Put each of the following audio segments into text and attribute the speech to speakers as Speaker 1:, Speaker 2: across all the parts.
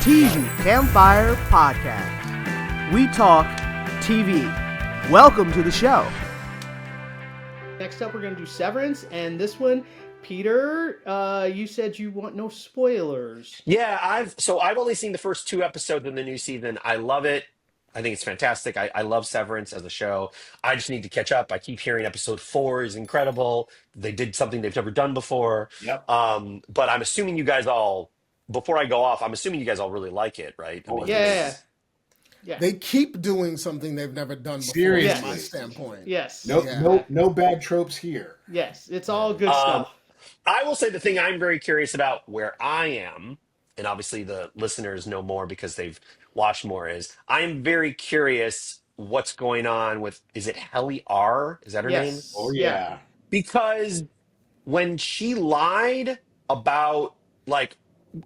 Speaker 1: TV Campfire Podcast. We talk TV. Welcome to the show. Next up, we're going to do Severance, and this one, Peter, you said you want no spoilers.
Speaker 2: Yeah, I've only seen the first two episodes of the new season. I love it. I think it's fantastic. I love Severance as a show. I just need to catch up. I keep hearing episode 4 is incredible. They did something they've never done before.
Speaker 3: Yep.
Speaker 2: But I'm assuming you guys all, before I go off, I'm assuming you guys all really like it, right? I
Speaker 3: Oh,
Speaker 2: mean,
Speaker 1: Yeah. Yeah.
Speaker 4: They keep doing something they've never done before,
Speaker 3: Seriously.
Speaker 4: from my standpoint.
Speaker 1: Yes.
Speaker 3: No,
Speaker 4: Yeah.
Speaker 3: no bad tropes here.
Speaker 1: Yes. It's all good
Speaker 2: Um,
Speaker 1: stuff.
Speaker 2: I will say the thing I'm very curious about where I am, and obviously the listeners know more because they've watched more, is I am very curious what's going on with, is it Helly R? Is that her name?
Speaker 1: Yes.
Speaker 3: Oh
Speaker 1: Yeah.
Speaker 3: yeah.
Speaker 2: Because when she lied about, like,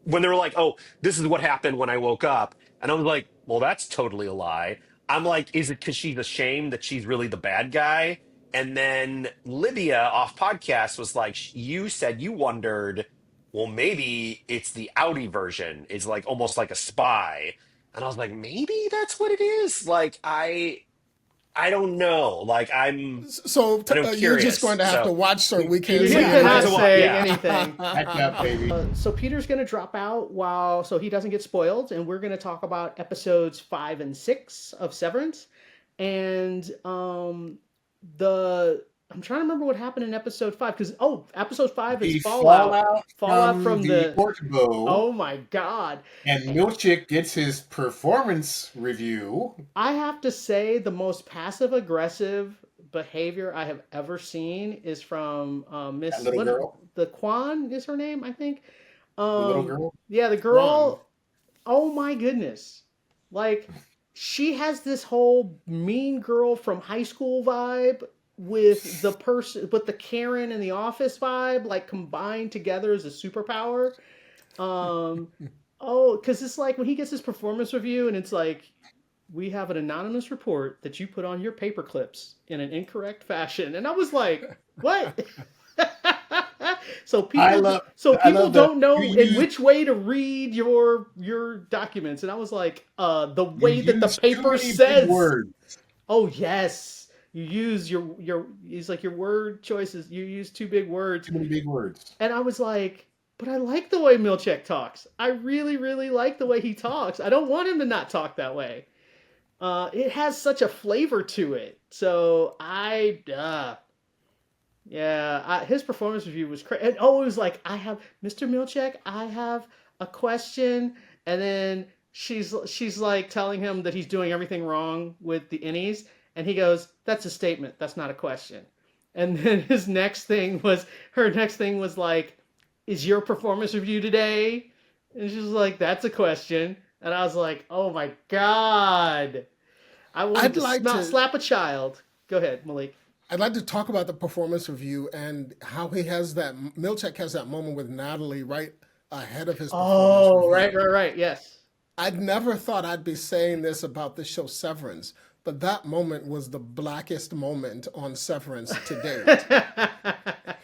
Speaker 2: when they were like, oh, this is what happened when I woke up, and I was like, well, that's totally a lie. I'm like, is it because she's ashamed that she's really the bad guy? And then Libya off podcast was like, you said you wondered, well, maybe it's the Audi version, is like almost like a spy. And I was like, maybe that's what it is. Like, I don't know. Like,
Speaker 4: So you're
Speaker 2: curious.
Speaker 4: just going to have
Speaker 2: So-
Speaker 4: to watch so we can
Speaker 1: You
Speaker 4: see.
Speaker 2: Yeah,
Speaker 1: cannot
Speaker 2: that's a lot,
Speaker 1: say
Speaker 2: yeah.
Speaker 1: anything.
Speaker 3: Back up, baby.
Speaker 1: So Peter's going to drop out so he doesn't get spoiled, and we're going to talk about episodes 5 and 6 of Severance, and I'm trying to remember what happened in episode 5 because episode 5 is
Speaker 3: The
Speaker 1: Fallout
Speaker 3: fallout
Speaker 1: from
Speaker 3: the
Speaker 1: the.
Speaker 3: Portabo,
Speaker 1: Oh my God!
Speaker 3: and Milchick gets his performance review.
Speaker 1: I have to say the most passive aggressive behavior I have ever seen is from Miss
Speaker 3: That little girl?
Speaker 1: the Kwan is her name, I think.
Speaker 3: The little girl.
Speaker 1: Yeah, the girl. Oh my goodness. Like, she has this whole mean girl from high school vibe with the Karen in the office vibe, like combined together as a superpower. Because it's like when he gets his performance review and it's like, we have an anonymous report that you put on your paper clips in an incorrect fashion. And I was like, what? So people don't know in which way to read your documents, and I was like, the way that the paper says.
Speaker 3: Words.
Speaker 1: Oh yes, you use your. He's like your word choices. You use too big words,
Speaker 3: Too many big words.
Speaker 1: and I was like, but I like the way Milchick talks. I really really like the way he talks. I don't want him to not talk that way. It has such a flavor to it. So his performance review was crazy. And it was like, I have Mr. Milchick, I have a question, and then she's like telling him that he's doing everything wrong with the innies, and he goes, "That's a statement. That's not a question." And then her next thing was like, "Is your performance review today?" And she's like, "That's a question." And I was like, "Oh my God, I wanted to slap a child." Go ahead, Malik.
Speaker 4: I'd like to talk about the performance review and how Milchick has that moment with Natalie right ahead of his performance review.
Speaker 1: Right, yes.
Speaker 4: I'd never thought I'd be saying this about the show Severance, but that moment was the blackest moment on Severance to date.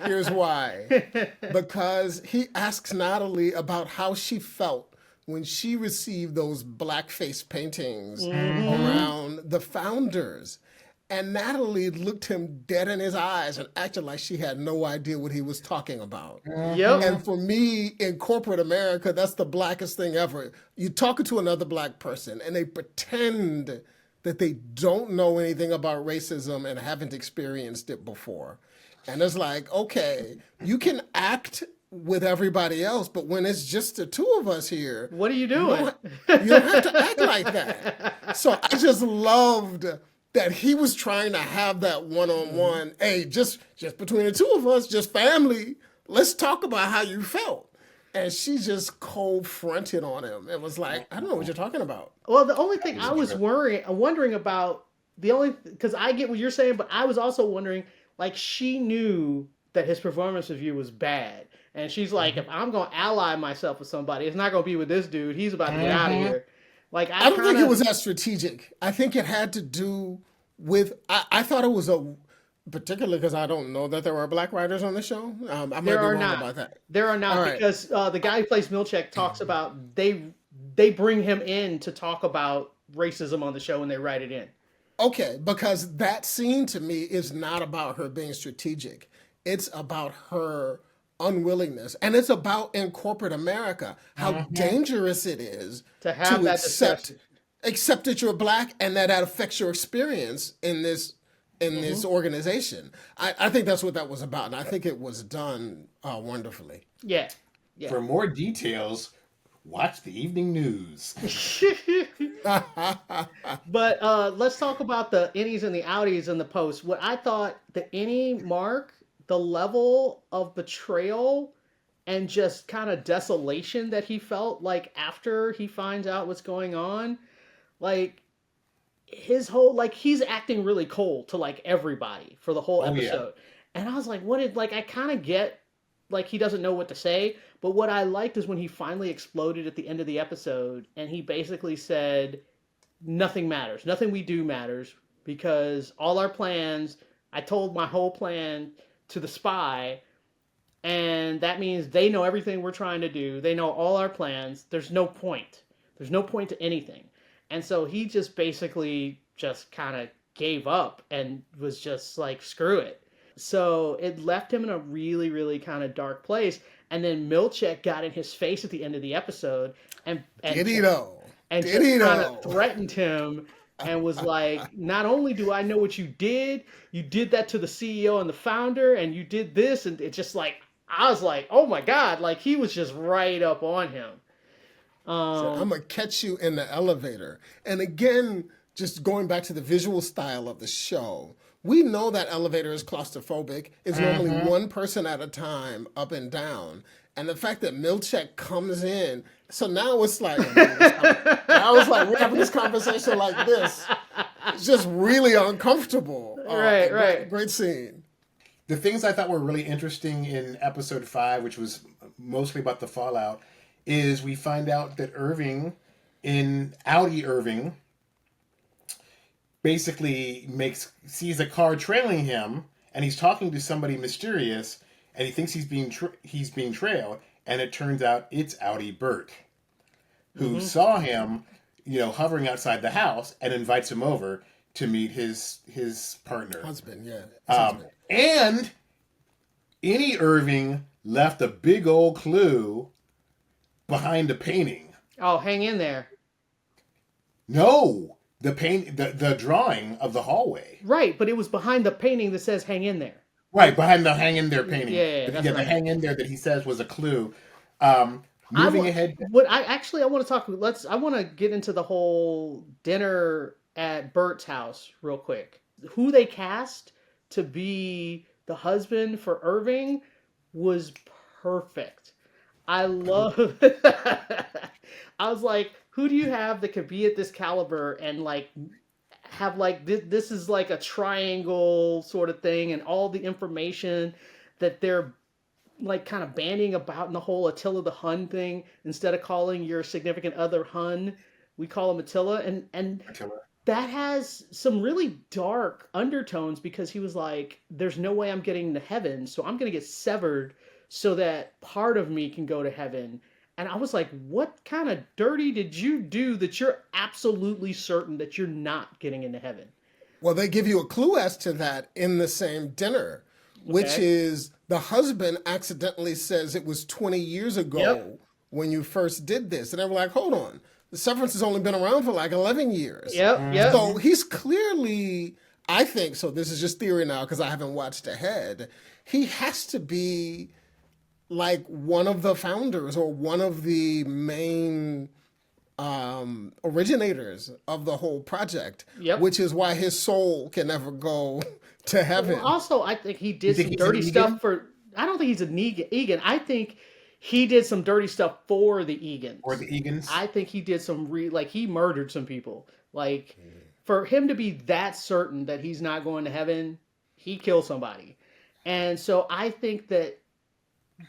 Speaker 4: Here's why. Because he asks Natalie about how she felt when she received those blackface paintings around the founders. And Natalie looked him dead in his eyes and acted like she had no idea what he was talking about.
Speaker 1: Yep.
Speaker 4: And for me, in corporate America, that's the blackest thing ever. You're talking to another black person and they pretend that they don't know anything about racism and haven't experienced it before. And it's like, okay, you can act with everybody else, but when it's just the two of us here,
Speaker 1: What are you doing?
Speaker 4: you don't have to act like that. So I just loved that he was trying to have that one-on-one, hey, just between the two of us, just family, let's talk about how you felt. And she just cold fronted on him. It was like, I don't know what you're talking about.
Speaker 1: Well, the only thing I was wondering about, because I get what you're saying, but I was also wondering, like, she knew that his performance review was bad. And she's like, if I'm going to ally myself with somebody, it's not going to be with this dude. He's about to get out of here. Like,
Speaker 4: I don't think it was that strategic. I think it had to do with, I thought it was particularly because I don't know that there were black writers on the show. I might be wrong about that.
Speaker 1: There are not,
Speaker 4: All right.
Speaker 1: because the guy who plays Milchick talks about they they bring him in to talk about racism on the show and they write it in.
Speaker 4: Okay, because that scene to me is not about her being strategic. It's about her unwillingness. And it's about in corporate America how dangerous it is
Speaker 1: To have
Speaker 4: to
Speaker 1: that discussion.
Speaker 4: accept that you're black and that affects your experience in this organization. I think that's what that was about, and I think it was done wonderfully.
Speaker 1: Yeah. Yeah.
Speaker 3: For more details, watch the evening news.
Speaker 1: But let's talk about the innies and the outies in the post. What I thought the innie Mark, the level of betrayal and just kind of desolation that he felt like after he finds out what's going on, like his whole like he's acting really cold to like everybody for the whole
Speaker 3: Oh yeah.
Speaker 1: episode. And I was like, what did like I kind of get like he doesn't know what to say, but what I liked is when he finally exploded at the end of the episode and he basically said nothing matters. Nothing we do matters because all our plans, I told my whole plan to the spy, and that means they know everything we're trying to do. They know all our plans. There's no point. There's no point to anything. And so he just basically just kind of gave up and was just like, screw it. So it left him in a really, really kind of dark place. And then Milchek got in his face at the end of the episode and
Speaker 4: Did he though?
Speaker 1: and
Speaker 4: Did
Speaker 1: just
Speaker 4: he
Speaker 1: kind of
Speaker 4: though?
Speaker 1: threatened him and was like, not only do I know what you did that to the CEO and the founder, and you did this, and it just like, I was like, oh my God, like he was just right up on him.
Speaker 4: Said, I'm gonna catch you in the elevator. And again, just going back to the visual style of the show, we know that elevator is claustrophobic. It's normally one person at a time, up and down. And the fact that Milchek comes in, so now it's like, I was like, we're having this conversation like this. It's just really uncomfortable.
Speaker 1: Right, right.
Speaker 4: Great scene.
Speaker 3: The things I thought were really interesting in episode 5, which was mostly about the fallout, is we find out that Audi Irving, basically sees a car trailing him, and he's talking to somebody mysterious, and he thinks he's being trailed, and it turns out it's Audi Bert, who saw him, hovering outside the house, and invites him over to meet his partner.
Speaker 4: Husband, yeah. Husband.
Speaker 3: And Annie Irving left a big old clue behind a painting.
Speaker 1: Oh, hang in there.
Speaker 3: No, the drawing of the hallway.
Speaker 1: Right, but it was behind the painting that says "hang in there."
Speaker 3: Right, behind the hang in there painting.
Speaker 1: Yeah, that's
Speaker 3: the
Speaker 1: right.
Speaker 3: hang in there that he says was a clue. Moving ahead.
Speaker 1: I want to talk. I want to get into the whole dinner at Bert's house real quick. Who they cast to be the husband for Irving was perfect. I love. I was like, who do you have that could be at this caliber and like have like this is like a triangle sort of thing, and all the information that they're like kind of bandying about in the whole Attila the Hun thing. Instead of calling your significant other Hun, we call him Attila, and that has some really dark undertones because he was like, there's no way I'm getting to heaven, so I'm going to get severed so that part of me can go to heaven. And I was like, what kind of dirty did you do that you're absolutely certain that you're not getting into heaven?
Speaker 4: Well, they give you a clue as to that in the same dinner, which is the husband accidentally says it was 20 years ago when you first did this. And they were like, hold on. The Severance has only been around for like 11 years.
Speaker 1: Yep.
Speaker 4: So he's clearly, I think, so this is just theory now because I haven't watched ahead, he has to be like one of the founders or one of the main originators of the whole project, which is why his soul can never go to heaven.
Speaker 1: Well, also, I think he did some dirty stuff for. I don't think he's an Egan. I think he did some dirty stuff for the Egans.
Speaker 3: Or the Egans.
Speaker 1: I think he did some he murdered some people. Like for him to be that certain that he's not going to heaven, he killed somebody. And so I think that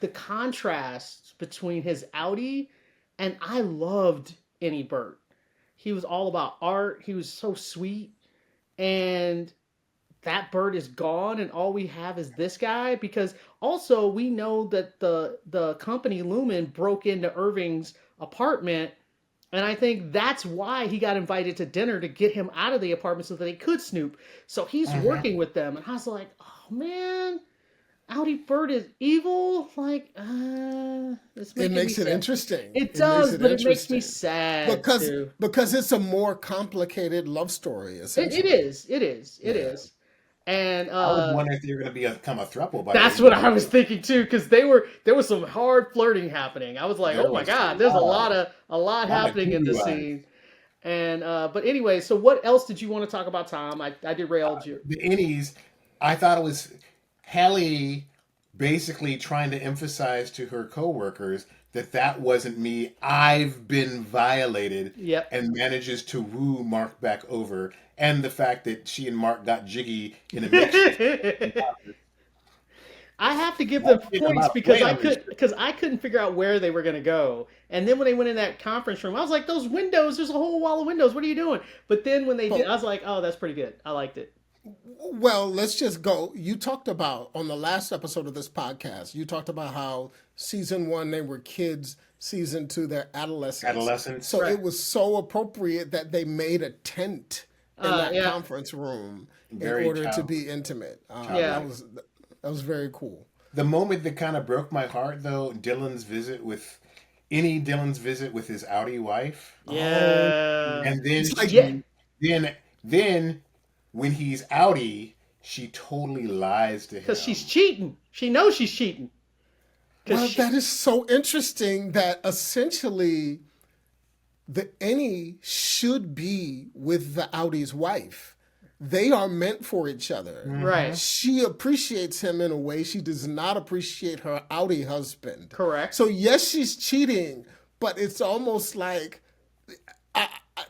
Speaker 1: the contrast between his Audi and I loved Annie Burt. He was all about art. He was so sweet. And that bird is gone and all we have is this guy, because also we know that the company Lumen broke into Irving's apartment And I think that's why he got invited to dinner, to get him out of the apartment so that he could snoop. So he's working with them. And I was like, oh man, Audie Bird is evil. Like, it's
Speaker 4: It
Speaker 1: making me
Speaker 4: makes it
Speaker 1: sad.
Speaker 4: interesting.
Speaker 1: It
Speaker 4: Makes
Speaker 1: does,
Speaker 4: it
Speaker 1: but it makes me
Speaker 4: interesting
Speaker 1: sad
Speaker 4: because
Speaker 1: too.
Speaker 4: it's a more complicated love story,
Speaker 1: It
Speaker 4: essentially.
Speaker 1: is. It is. It
Speaker 4: Yeah.
Speaker 1: is. And
Speaker 3: I was wondering if they were going to become a throuple by the
Speaker 1: that's
Speaker 3: end of
Speaker 1: what
Speaker 3: the
Speaker 1: I was
Speaker 3: show.
Speaker 1: thinking too, because there was some hard flirting happening. I was like,
Speaker 3: There
Speaker 1: oh my
Speaker 3: was
Speaker 1: god, there's a lot
Speaker 3: a lot of
Speaker 1: happening in
Speaker 3: cuckoo
Speaker 1: this
Speaker 3: eyes.
Speaker 1: scene. And but anyway, so what else did you want to talk about, Tom? I derailed you.
Speaker 3: The innies, I thought it was Hallie basically trying to emphasize to her coworkers that that wasn't me. I've been violated,
Speaker 1: Yep.
Speaker 3: and manages to woo Mark back over. And the fact that she and Mark got jiggy in a makeshift.
Speaker 1: I have to give them
Speaker 3: Mark did a
Speaker 1: points
Speaker 3: lot of play on this.
Speaker 1: because I couldn't figure out where they were going to go. And then when they went in that conference room, I was like, those windows, there's a whole wall of windows. What are you doing? But then when they did, I was like, oh, that's pretty good. I liked it.
Speaker 4: Well, let's just go. You talked about on the last episode of this podcast, you talked about how season 1 they were kids, season 2 they're adolescents.
Speaker 3: Adolescents.
Speaker 4: So
Speaker 1: Right.
Speaker 4: it was so appropriate that they made a tent in that
Speaker 1: Yeah.
Speaker 4: conference room
Speaker 3: Very
Speaker 4: in order to
Speaker 3: child-
Speaker 4: be intimate.
Speaker 1: Yeah.
Speaker 4: That was very cool.
Speaker 3: The moment that kind of broke my heart, though, Dylan's visit with his Audi wife,
Speaker 1: Yeah.
Speaker 3: and then
Speaker 4: It's like-
Speaker 3: she, then when he's Audi, she totally lies to him
Speaker 1: Because she's cheating. She knows she's cheating. 'Cause
Speaker 4: Well,
Speaker 1: she-
Speaker 4: that is so interesting that essentially the Annie should be with the Audi's wife. They are meant for each other.
Speaker 1: right.
Speaker 4: She appreciates him in a way she does not appreciate her Audi husband.
Speaker 1: Correct.
Speaker 4: So yes, she's cheating, but it's almost like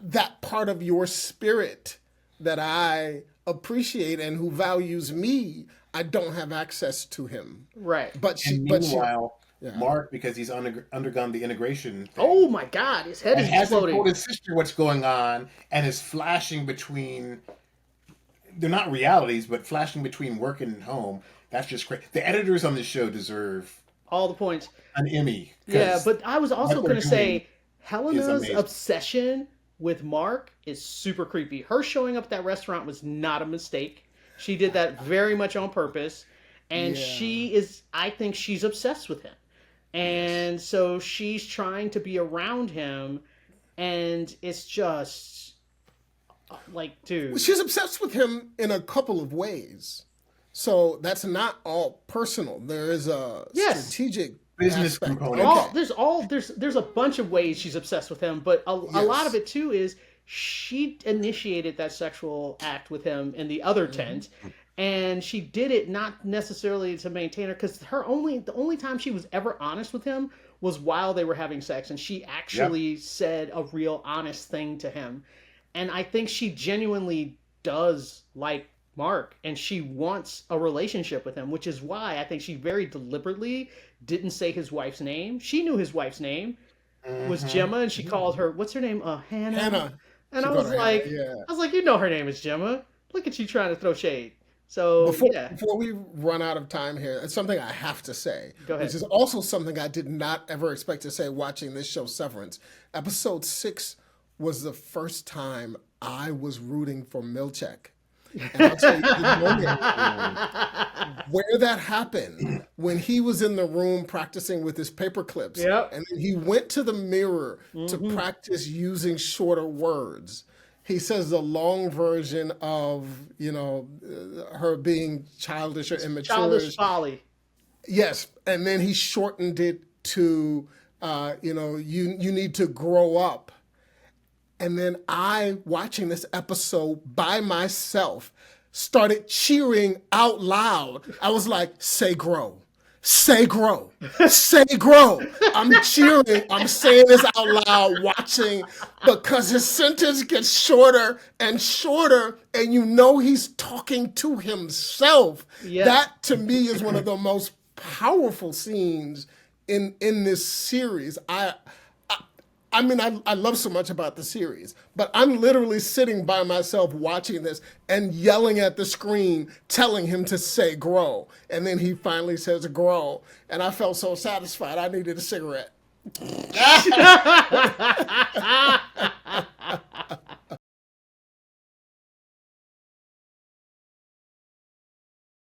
Speaker 4: that part of your spirit that I appreciate and who values me, I don't have access to him.
Speaker 1: Right.
Speaker 4: But she,
Speaker 3: And
Speaker 4: but she,
Speaker 3: meanwhile, Mark, because he's undergone the integration thing,
Speaker 1: Oh my God, his head
Speaker 3: and
Speaker 1: is
Speaker 3: hasn't told
Speaker 1: exploding.
Speaker 3: his sister what's going on, and is flashing between. They're not realities, but flashing between work and home. That's just great. The editors on this show deserve
Speaker 1: All the points.
Speaker 3: an Emmy. 'Cause
Speaker 1: Yeah, but I was also
Speaker 3: what they're
Speaker 1: going to say
Speaker 3: doing
Speaker 1: Helena's
Speaker 3: amazing.
Speaker 1: obsession with Mark is super creepy. Her showing up at that restaurant was not a mistake. She did that very much on purpose. And
Speaker 4: Yeah.
Speaker 1: I think she's obsessed with him. And so she's trying to be around him. And it's just like, dude.
Speaker 4: she's obsessed with him in a couple of ways. So that's not all personal. There is a
Speaker 1: Yes.
Speaker 4: strategic
Speaker 3: Business
Speaker 4: aspect.
Speaker 3: component.
Speaker 1: There's a bunch of ways she's obsessed with him, but a lot of it too is she initiated that sexual act with him in the other tent, and she did it not necessarily to maintain her, because the only time she was ever honest with him was while they were having sex, and she actually said a real honest thing to him. And I think she genuinely does like Mark, and she wants a relationship with him, which is why I think she very deliberately didn't say his wife's name. She knew his wife's name was Gemma, and she called her, what's her name? Hannah.
Speaker 4: Hannah.
Speaker 1: And
Speaker 4: She
Speaker 1: I
Speaker 4: called
Speaker 1: was
Speaker 4: her
Speaker 1: like,
Speaker 4: Hannah, yeah.
Speaker 1: I was like, you know her name is Gemma. Look at you trying to throw shade. So
Speaker 4: Before we run out of time here, it's something I have to say,
Speaker 1: Go ahead.
Speaker 4: which is also something I did not ever expect to say watching this show, Severance. Episode 6 was the first time I was rooting for Milchek. And I'll tell you the moment where that happened, when he was in the room practicing with his paper clips,
Speaker 1: Yep.
Speaker 4: and then he went to the mirror to practice using shorter words. He says the long version of, her being childish or immature.
Speaker 1: childish folly.
Speaker 4: Yes, and then he shortened it to, you need to grow up. And then I, watching this episode by myself, started cheering out loud. I was like, say grow. Say grow. Say grow. I'm cheering. I'm saying this out loud, watching, because his sentence gets shorter and shorter, and he's talking to himself.
Speaker 1: Yes.
Speaker 4: That, to me, is one of the most powerful scenes in this series. I mean, I love so much about the series, but I'm literally sitting by myself watching this and yelling at the screen, telling him to say grow. And then he finally says grow. And I felt so satisfied. I needed a cigarette.